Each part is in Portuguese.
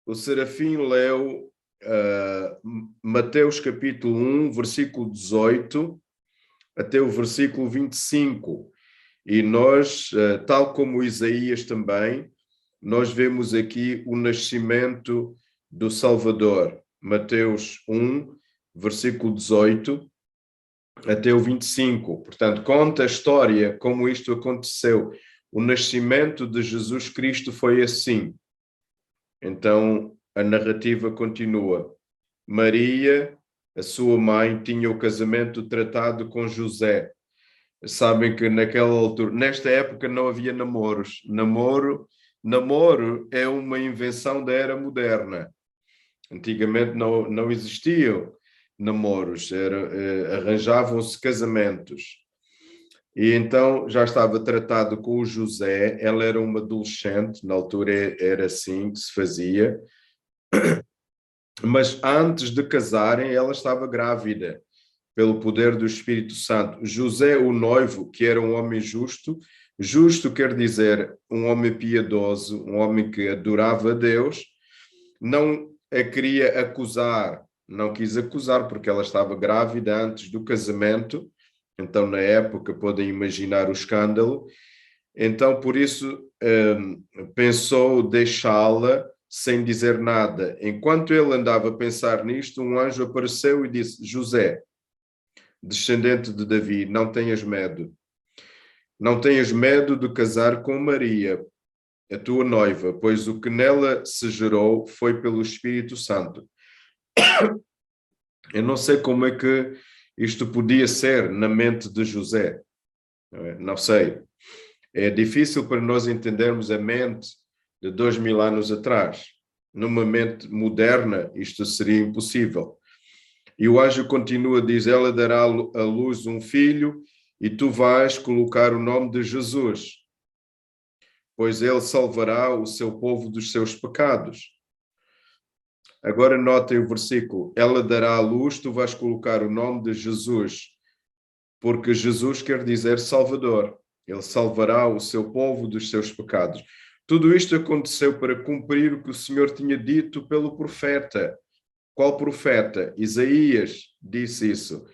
o Serafim leu Mateus capítulo 1, versículo 18 até o versículo 25. E nós, tal como Isaías também, nós vemos aqui o nascimento do Salvador. Mateus 1, versículo 18 até o 25. Portanto, conta a história como isto aconteceu. O nascimento de Jesus Cristo foi assim. Então, a narrativa continua. Maria, a sua mãe, tinha o casamento tratado com José. Sabem que naquela altura, nesta época não havia namoros. Namoro é uma invenção da era moderna. Antigamente não existiam namoros, arranjavam-se casamentos. E então já estava tratado com o José, ela era uma adolescente, na altura era assim que se fazia, mas antes de casarem ela estava grávida, pelo poder do Espírito Santo. José, o noivo, que era um homem justo, justo quer dizer um homem piedoso, um homem que adorava a Deus, não a queria acusar, não quis acusar porque ela estava grávida antes do casamento, então na época podem imaginar o escândalo, então por isso pensou deixá-la sem dizer nada. Enquanto ele andava a pensar nisto, um anjo apareceu e disse: José, descendente de Davi, não tenhas medo. Não tenhas medo de casar com Maria, a tua noiva, pois o que nela se gerou foi pelo Espírito Santo. Eu não sei como é que isto podia ser na mente de José. Não sei. É difícil para nós entendermos a mente de 2000 anos atrás. Numa mente moderna, isto seria impossível. E o anjo continua, diz, ela dará à luz um filho e tu vais colocar o nome de Jesus, pois ele salvará o seu povo dos seus pecados. Agora notem o versículo, ela dará à luz, tu vais colocar o nome de Jesus, porque Jesus quer dizer Salvador. Ele salvará o seu povo dos seus pecados. Tudo isto aconteceu para cumprir o que o Senhor tinha dito pelo profeta. Qual profeta? Isaías disse isso.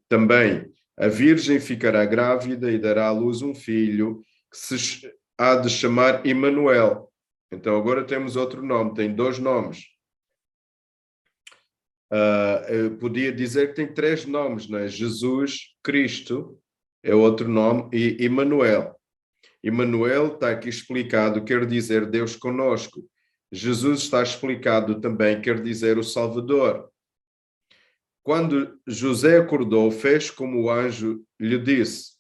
Também, a virgem ficará grávida e dará à luz um filho que se há de chamar Emanuel. Então agora temos outro nome, tem dois nomes. Eu podia dizer que tem três nomes, não é? Jesus, Cristo é outro nome e Emanuel. Emanuel está aqui explicado, quer dizer Deus conosco. Jesus está explicado também, quer dizer o Salvador. Quando José acordou, fez como o anjo lhe disse.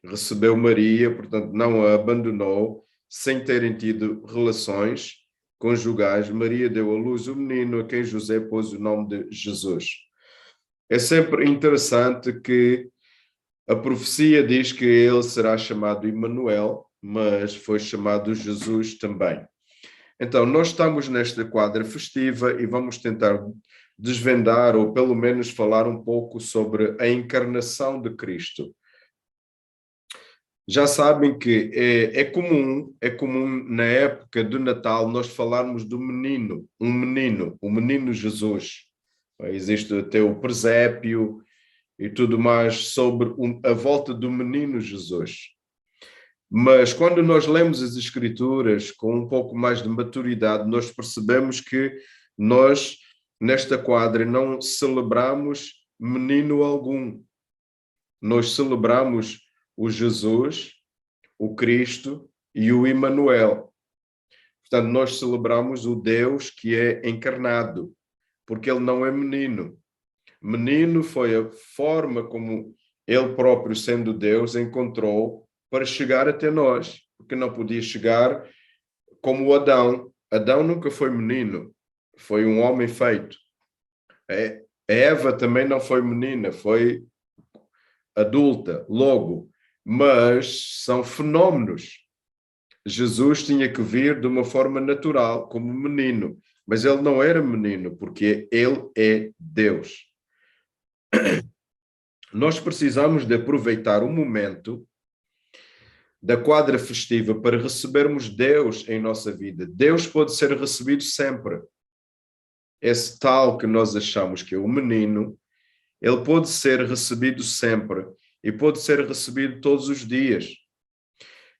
Recebeu Maria, portanto não a abandonou, sem terem tido relações conjugais. Maria deu à luz o menino, a quem José pôs o nome de Jesus. É sempre interessante que a profecia diz que ele será chamado Emanuel, mas foi chamado Jesus também. Então, nós estamos nesta quadra festiva e vamos tentar desvendar, ou pelo menos falar um pouco sobre a encarnação de Cristo. Já sabem que é comum na época do Natal nós falarmos do menino, o menino Jesus. Existe até o presépio e tudo mais sobre a volta do menino Jesus. Mas quando nós lemos as Escrituras com um pouco mais de maturidade, nós percebemos que nós, nesta quadra, não celebramos menino algum. Nós celebramos o Jesus, o Cristo e o Emanuel. Portanto, nós celebramos o Deus que é encarnado, porque ele não é menino. Menino foi a forma como ele próprio, sendo Deus, encontrou para chegar até nós, porque não podia chegar como Adão. Adão nunca foi menino, foi um homem feito. Eva também não foi menina, foi adulta, logo, mas são fenómenos. Jesus tinha que vir de uma forma natural, como menino, mas ele não era menino, porque ele é Deus. Nós precisamos de aproveitar o momento da quadra festiva para recebermos Deus em nossa vida. Deus pode ser recebido sempre. esse tal que nós achamos que é o menino, ele pode ser recebido sempre e pode ser recebido todos os dias.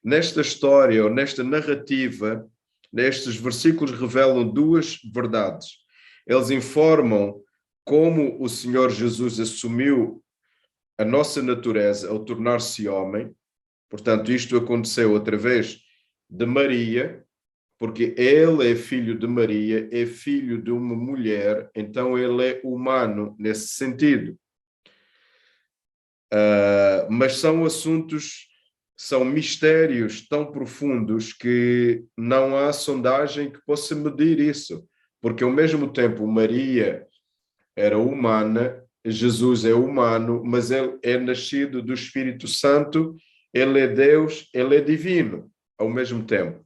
Nesta história, ou nesta narrativa, nestes versículos revelam duas verdades. Eles informam como o Senhor Jesus assumiu a nossa natureza ao tornar-se homem. Portanto, isto aconteceu através de Maria, porque ele é filho de Maria, é filho de uma mulher, então ele é humano nesse sentido. Mas são assuntos, são mistérios tão profundos que não há sondagem que possa medir isso, porque ao mesmo tempo Maria era humana, Jesus é humano, mas ele é nascido do Espírito Santo, ele é Deus, ele é divino ao mesmo tempo.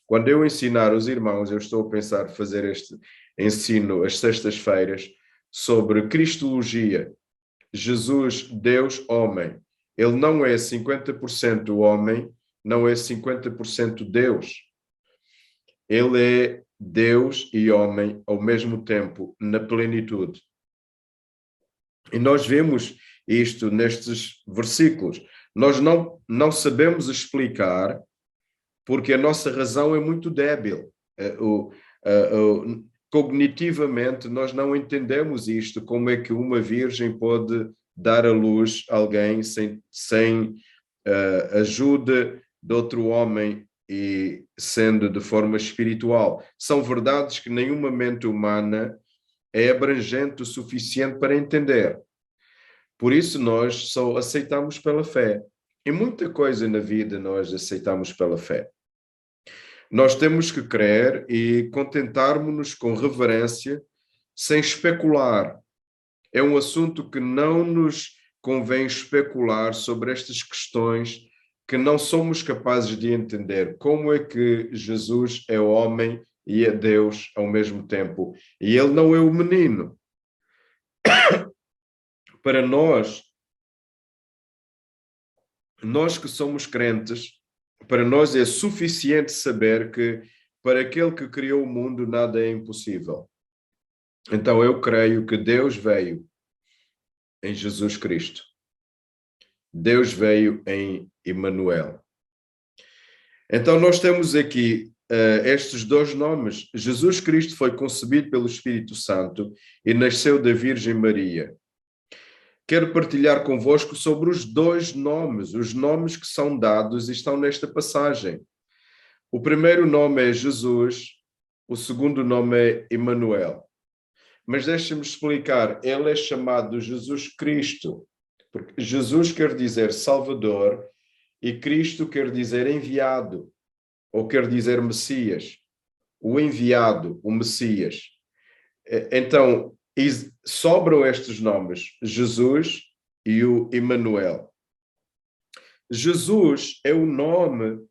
Quando eu ensinar os irmãos, eu estou a pensar fazer este ensino às sextas-feiras sobre Cristologia. Jesus, Deus, homem. Ele não é 50% homem, não é 50% Deus. Ele é Deus e homem ao mesmo tempo, na plenitude. E nós vemos isto nestes versículos. Nós não sabemos explicar porque a nossa razão é muito débil. Cognitivamente, nós não entendemos isto, como é que uma virgem pode dar à luz alguém sem ajuda de outro homem e sendo de forma espiritual. São verdades que nenhuma mente humana é abrangente o suficiente para entender. Por isso nós só aceitamos pela fé. E muita coisa na vida nós aceitamos pela fé. Nós temos que crer e contentarmos-nos com reverência, sem especular. É um assunto que não nos convém especular sobre estas questões que não somos capazes de entender. Como é que Jesus é homem e é Deus ao mesmo tempo? E ele não é o menino. Para nós que somos crentes, para nós é suficiente saber que para aquele que criou o mundo nada é impossível. Então eu creio que Deus veio em Jesus Cristo. Deus veio em Emmanuel. Então nós temos aqui estes dois nomes. Jesus Cristo foi concebido pelo Espírito Santo e nasceu da Virgem Maria. Quero partilhar convosco sobre os dois nomes, os nomes que são dados e estão nesta passagem. O primeiro nome é Jesus, o segundo nome é Emmanuel. Mas deixa-me explicar, ele é chamado Jesus Cristo, porque Jesus quer dizer Salvador e Cristo quer dizer enviado, ou quer dizer Messias, o enviado, o Messias. Então, sobram estes nomes, Jesus e o Emmanuel. Jesus é o nome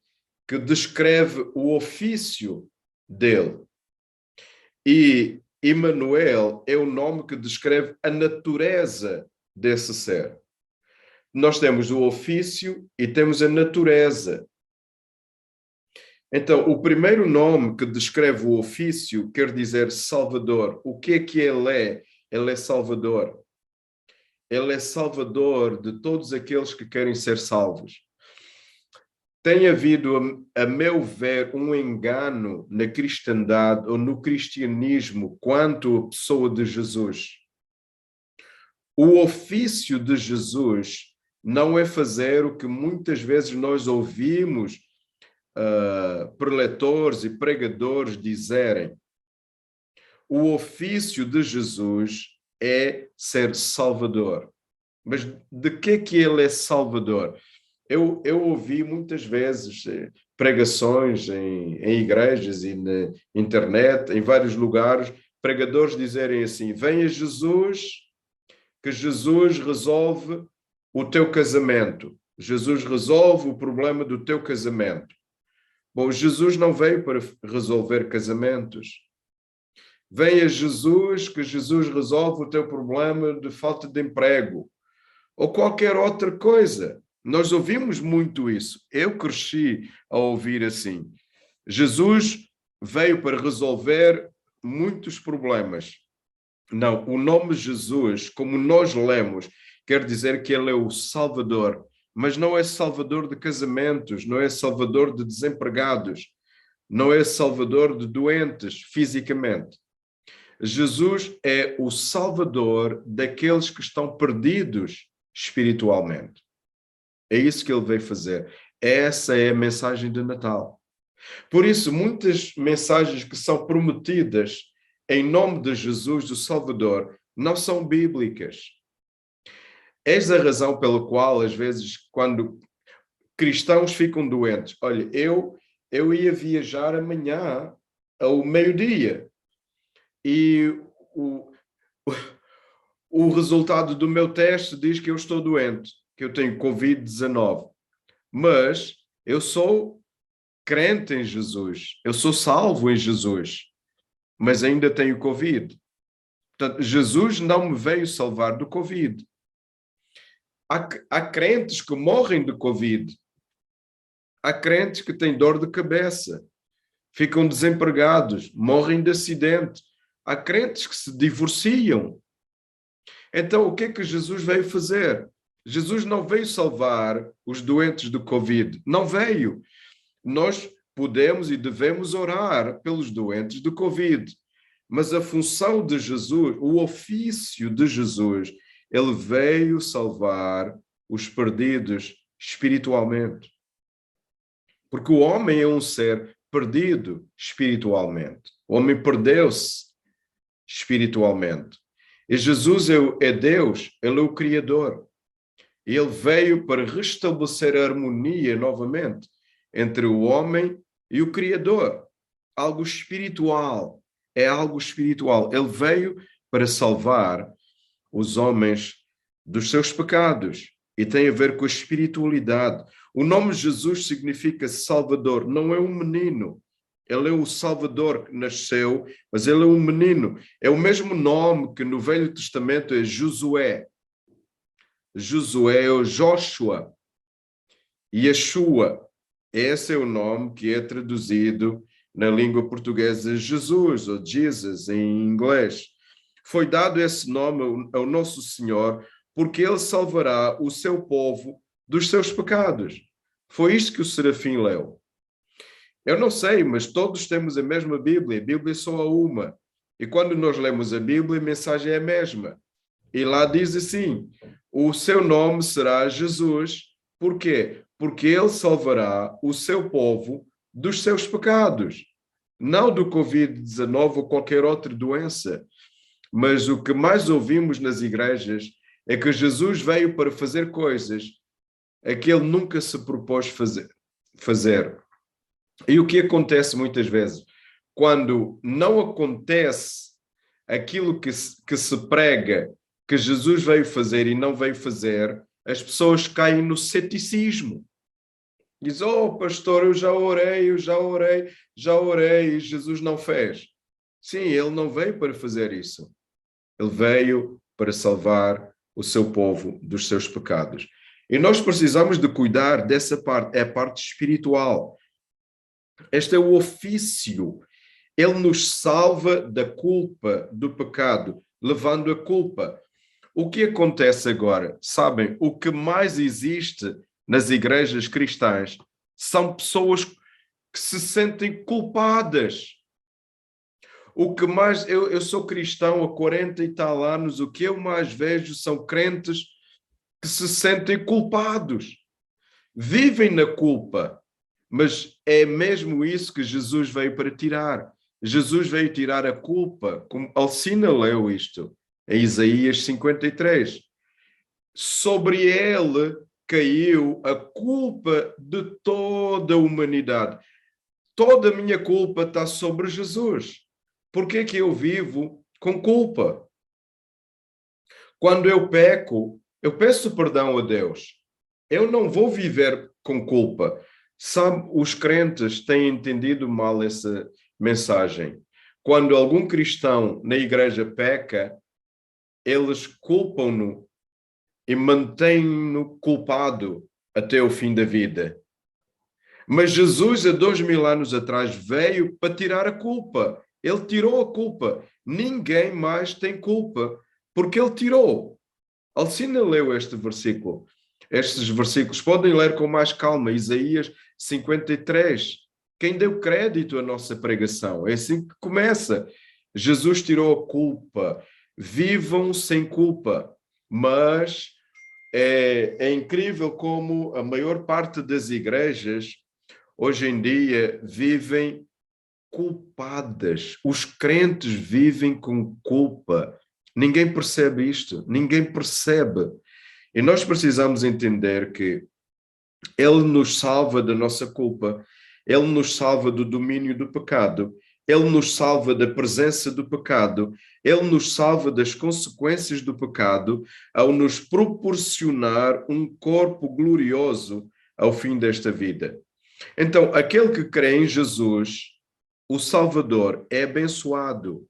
que descreve o ofício dele. E Emmanuel é o nome que descreve a natureza desse ser. Nós temos o ofício e temos a natureza. Então, o primeiro nome que descreve o ofício quer dizer Salvador. O que é que ele é? Ele é Salvador. Ele é Salvador de todos aqueles que querem ser salvos. Tem havido, a meu ver, um engano na cristandade ou no cristianismo quanto à pessoa de Jesus. O ofício de Jesus não é fazer o que muitas vezes nós ouvimos preletores e pregadores dizerem. O ofício de Jesus é ser Salvador. Mas de que ele é Salvador? Eu ouvi muitas vezes pregações em igrejas e na internet, em vários lugares, pregadores dizerem assim: venha Jesus, que Jesus resolve o teu casamento. Jesus resolve o problema do teu casamento. Bom, Jesus não veio para resolver casamentos. Venha Jesus, que Jesus resolve o teu problema de falta de emprego. Ou qualquer outra coisa. Nós ouvimos muito isso. Eu cresci a ouvir assim. Jesus veio para resolver muitos problemas. Não, o nome Jesus, como nós lemos, quer dizer que ele é o Salvador, mas não é Salvador de casamentos, não é Salvador de desempregados, não é Salvador de doentes fisicamente. Jesus é o Salvador daqueles que estão perdidos espiritualmente. É isso que ele veio fazer. Essa é a mensagem de Natal. Por isso, muitas mensagens que são prometidas em nome de Jesus, do Salvador, não são bíblicas. Eis a razão pela qual, às vezes, quando cristãos ficam doentes, olha, eu ia viajar amanhã ao meio-dia e o resultado do meu teste diz que eu estou doente, que eu tenho Covid-19. Mas eu sou crente em Jesus, eu sou salvo em Jesus, mas ainda tenho Covid. Portanto, Jesus não me veio salvar do Covid. Há crentes que morrem de Covid. Há crentes que têm dor de cabeça, ficam desempregados, morrem de acidente. Há crentes que se divorciam. Então, o que é que Jesus veio fazer? Jesus não veio salvar os doentes do Covid. Não veio. Nós podemos e devemos orar pelos doentes do Covid. Mas a função de Jesus, o ofício de Jesus, ele veio salvar os perdidos espiritualmente. Porque o homem é um ser perdido espiritualmente. O homem perdeu-se espiritualmente. E Jesus é Deus, ele é o Criador. Ele veio para restabelecer a harmonia novamente entre o homem e o Criador. Algo espiritual. É algo espiritual. Ele veio para salvar os homens dos seus pecados. E tem a ver com a espiritualidade. O nome Jesus significa Salvador. Não é um menino. Ele é o Salvador que nasceu, mas ele é um menino. É o mesmo nome que no Velho Testamento é Josué. Josué é o Joshua. Yeshua. Esse é o nome que é traduzido na língua portuguesa Jesus, ou Jesus em inglês. Foi dado esse nome ao nosso Senhor porque ele salvará o seu povo dos seus pecados. Foi isto que o Serafim leu. Eu não sei, mas todos temos a mesma Bíblia. A Bíblia é só uma. E quando nós lemos a Bíblia, a mensagem é a mesma. E lá diz assim, o seu nome será Jesus. Por quê? Porque ele salvará o seu povo dos seus pecados. Não do Covid-19 ou qualquer outra doença. Mas o que mais ouvimos nas igrejas é que Jesus veio para fazer coisas a que ele nunca se propôs fazer. E o que acontece muitas vezes? Quando não acontece aquilo que se prega que Jesus veio fazer e não veio fazer, as pessoas caem no ceticismo. Diz, oh pastor, eu já orei, e Jesus não fez. Sim, ele não veio para fazer isso. Ele veio para salvar o seu povo dos seus pecados. E nós precisamos de cuidar dessa parte, é a parte espiritual. Este é o ofício. Ele nos salva da culpa, do pecado, levando a culpa. O que acontece agora? Sabem, o que mais existe nas igrejas cristãs são pessoas que se sentem culpadas. O que mais... Eu sou cristão há 40 e tal anos, o que eu mais vejo são crentes que se sentem culpados. Vivem na culpa. Mas é mesmo isso que Jesus veio para tirar. Jesus veio tirar a culpa, como Alcina leu isto, em Isaías 53. Sobre ele caiu a culpa de toda a humanidade. Toda a minha culpa está sobre Jesus. Por que é que eu vivo com culpa? Quando eu peco, eu peço perdão a Deus. Eu não vou viver com culpa. Sabe, os crentes têm entendido mal essa mensagem. Quando algum cristão na igreja peca, eles culpam-no e mantêm-no culpado até o fim da vida. Mas Jesus, há 2000 anos atrás, veio para tirar a culpa. Ele tirou a culpa. Ninguém mais tem culpa, porque ele tirou. Alcina leu este versículo. Estes versículos podem ler com mais calma. Isaías 53. Quem deu crédito à nossa pregação? É assim que começa. Jesus tirou a culpa. Vivam sem culpa. Mas é incrível como a maior parte das igrejas hoje em dia vivem culpadas. Os crentes vivem com culpa. Ninguém percebe isto. Ninguém percebe. E nós precisamos entender que Ele nos salva da nossa culpa. Ele nos salva do domínio do pecado. Ele nos salva da presença do pecado. Ele nos salva das consequências do pecado ao nos proporcionar um corpo glorioso ao fim desta vida. Então, aquele que crê em Jesus, o Salvador, é abençoado.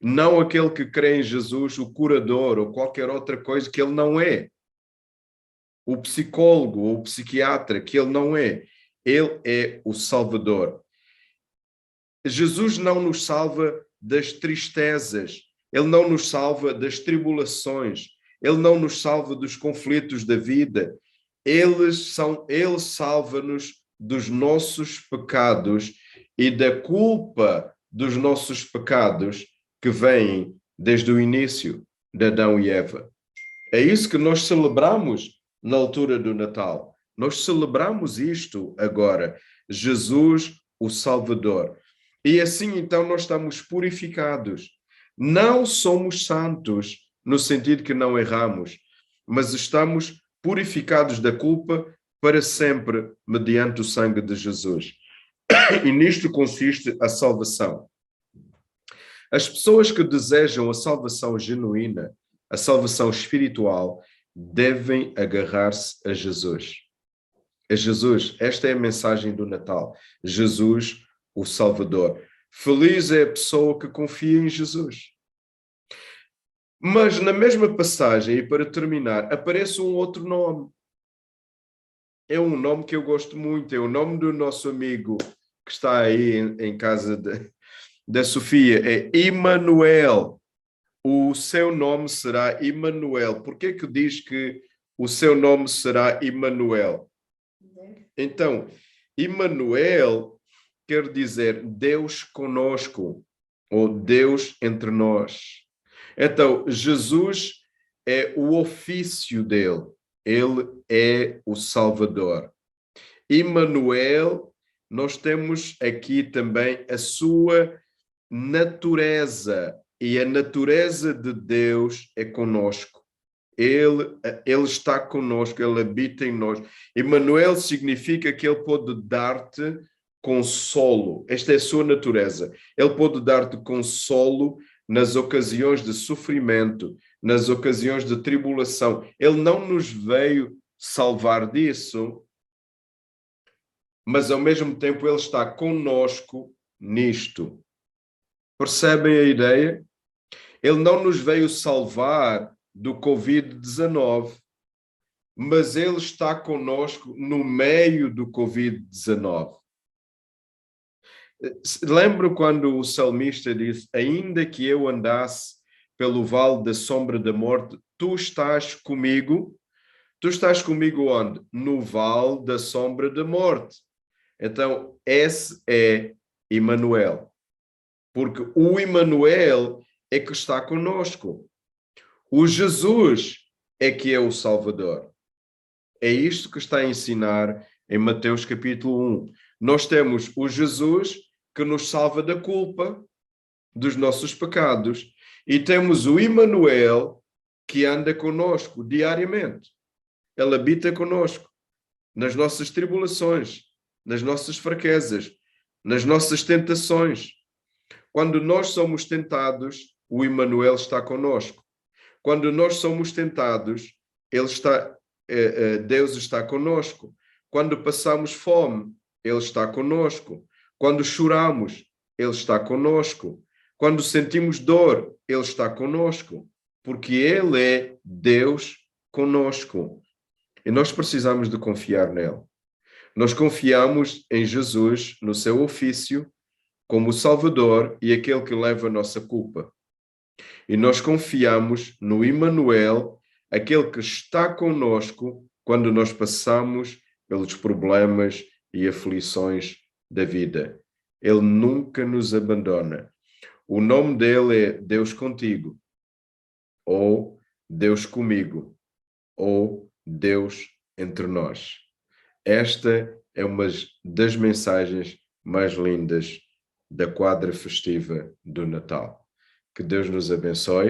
Não aquele que crê em Jesus, o curador ou qualquer outra coisa que ele não é. O psicólogo ou o psiquiatra que ele não é. Ele é o Salvador. Jesus não nos salva das tristezas. Ele não nos salva das tribulações. Ele não nos salva dos conflitos da vida. Ele salva-nos dos nossos pecados e da culpa dos nossos pecados que vêm desde o início de Adão e Eva. É isso que nós celebramos na altura do Natal. Nós celebramos isto agora. Jesus, o Salvador. E assim, então, nós estamos purificados. Não somos santos, no sentido que não erramos, mas estamos purificados da culpa para sempre, mediante o sangue de Jesus. E nisto consiste a salvação. As pessoas que desejam a salvação genuína, a salvação espiritual, devem agarrar-se a Jesus. A Jesus. Esta é a mensagem do Natal. Jesus, o Salvador. Feliz é a pessoa que confia em Jesus. Mas na mesma passagem, e para terminar, aparece um outro nome. É um nome que eu gosto muito, é o nome do nosso amigo que está aí em casa da Sofia, é Emanuel. O seu nome será Emanuel. Por que que diz que o seu nome será Emanuel? Então, Emanuel quer dizer Deus conosco, ou Deus entre nós. Então, Jesus é o ofício dele. Ele é o Salvador. Emanuel, nós temos aqui também a sua natureza. E a natureza de Deus é conosco. Ele está conosco, ele habita em nós. Emanuel significa que ele pode dar-te consolo. Esta é a sua natureza. Ele pode dar-te consolo nas ocasiões de sofrimento, nas ocasiões de tribulação. Ele não nos veio salvar disso, mas ao mesmo tempo ele está conosco nisto. Percebem a ideia? Ele não nos veio salvar do Covid-19, mas ele está conosco no meio do Covid-19. Lembro quando o salmista disse: ainda que eu andasse pelo vale da sombra da morte, tu estás comigo. Tu estás comigo onde? No vale da sombra da morte. Então, esse é Emanuel. Porque o Emanuel é que está conosco. O Jesus é que é o Salvador. É isto que está a ensinar em Mateus capítulo 1. Nós temos o Jesus que nos salva da culpa, dos nossos pecados, e temos o Emanuel que anda conosco diariamente. Ele habita conosco nas nossas tribulações, nas nossas fraquezas, nas nossas tentações. Quando nós somos tentados, o Emanuel está conosco. Quando nós somos tentados, Deus está conosco. Quando passamos fome, Ele está conosco. Quando choramos, Ele está conosco. Quando sentimos dor, Ele está conosco. Porque Ele é Deus conosco. E nós precisamos de confiar nele. Nós confiamos em Jesus, no seu ofício, como o Salvador e aquele que leva a nossa culpa. E nós confiamos no Emmanuel, aquele que está conosco quando nós passamos pelos problemas e aflições da vida. Ele nunca nos abandona. O nome dele é Deus contigo, ou Deus comigo, ou Deus entre nós. Esta é uma das mensagens mais lindas da quadra festiva do Natal. Que Deus nos abençoe.